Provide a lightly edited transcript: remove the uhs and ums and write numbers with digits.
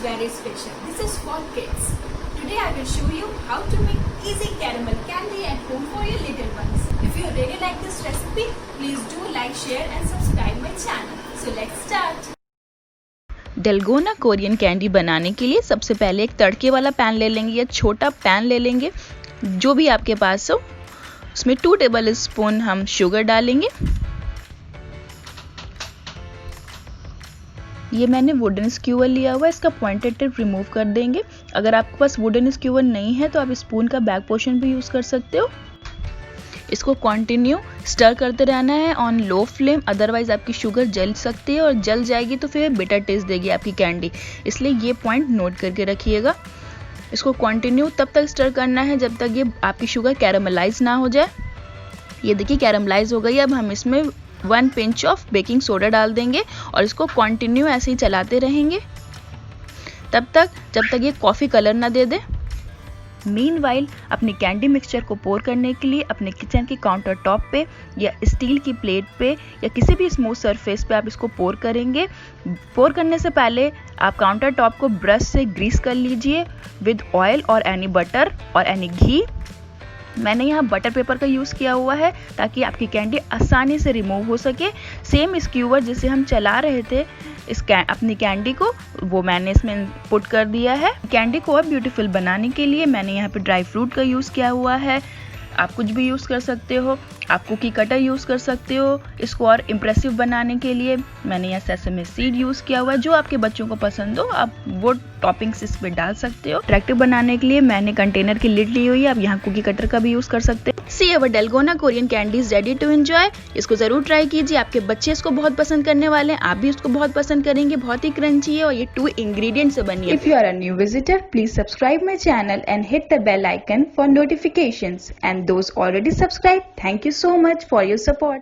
very special. This is for kids. Today I will show you how to make easy caramel candy at home for your little ones. If you really like this recipe, please do like, share and subscribe my channel. So let's start. Dalgona Korean candy बनाने के लिए सबसे पहले एक तड़के वाला pan ले लेंगे या छोटा पैन ले लेंगे, जो भी आपके पास हो। उसमें 2 टेबल स्पून हम शुगर डालेंगे। ये मैंने वुडन स्क्यूअर लिया हुआ है, इसका पॉइंटेड टिप रिमूव कर देंगे। अगर आपके पास वुडन स्क्यूअर नहीं है तो आप स्पून का बैक पोर्शन भी यूज़ कर सकते हो। इसको कंटिन्यू स्टर करते रहना है ऑन लो फ्लेम, अदरवाइज आपकी शुगर जल सकती है और जल जाएगी तो फिर बिटर टेस्ट देगी आपकी कैंडी, इसलिए ये पॉइंट नोट करके रखिएगा। इसको कंटिन्यू तब तक स्टर करना है जब तक ये आपकी शुगर कैरामलाइज ना हो जाए। ये देखिए कैरामलाइज हो गई। अब हम इसमें 1 पिंच ऑफ बेकिंग सोडा डाल देंगे और इसको कंटिन्यू ऐसे ही चलाते रहेंगे तब तक जब तक ये कॉफ़ी कलर ना दे दे। मीनवाइल अपनी कैंडी मिक्सचर को पोर करने के लिए अपने किचन के काउंटर टॉप पे या स्टील की प्लेट पे या किसी भी स्मूथ सरफेस पे आप इसको पोर करेंगे। पोर करने से पहले आप काउंटर टॉप को ब्रश से ग्रीस कर लीजिए विद ऑयल और एनी बटर और एनी घी। मैंने यहाँ बटर पेपर का यूज़ किया हुआ है ताकि आपकी कैंडी आसानी से रिमूव हो सके। सेम स्क्यूअर जिसे हम चला रहे थे अपनी कैंडी को, वो मैंने इसमें पुट कर दिया है। कैंडी को और ब्यूटीफुल बनाने के लिए मैंने यहाँ पे ड्राई फ्रूट का यूज़ किया हुआ है। आप कुछ भी यूज़ कर सकते हो, आप कुकी कटर यूज़ कर सकते हो। इसको और इम्प्रेसिव बनाने के लिए मैंने यहाँ सेसमी सीड यूज़ किया हुआ है। जो आपके बच्चों को पसंद हो आप वो टॉपिंग्स इस पे डाल सकते हो। अट्रैक्टिव बनाने के लिए मैंने कंटेनर की लिड ली हुई है, आप यहाँ कुकी कटर का भी यूज़ कर सकते हो। See our dalgona Korean candy is ready to enjoy. इसको ज़रूर ट्राई कीजिए, आपके बच्चे इसको बहुत पसंद करने वाले हैं, आप भी इसको बहुत पसंद करेंगे। बहुत ही क्रंची है और ये 2 इंग्रेडिएंट से बनी है। If you are a new visitor, please subscribe my channel and hit the bell icon for notifications, and those already subscribed, thank you so much for your support.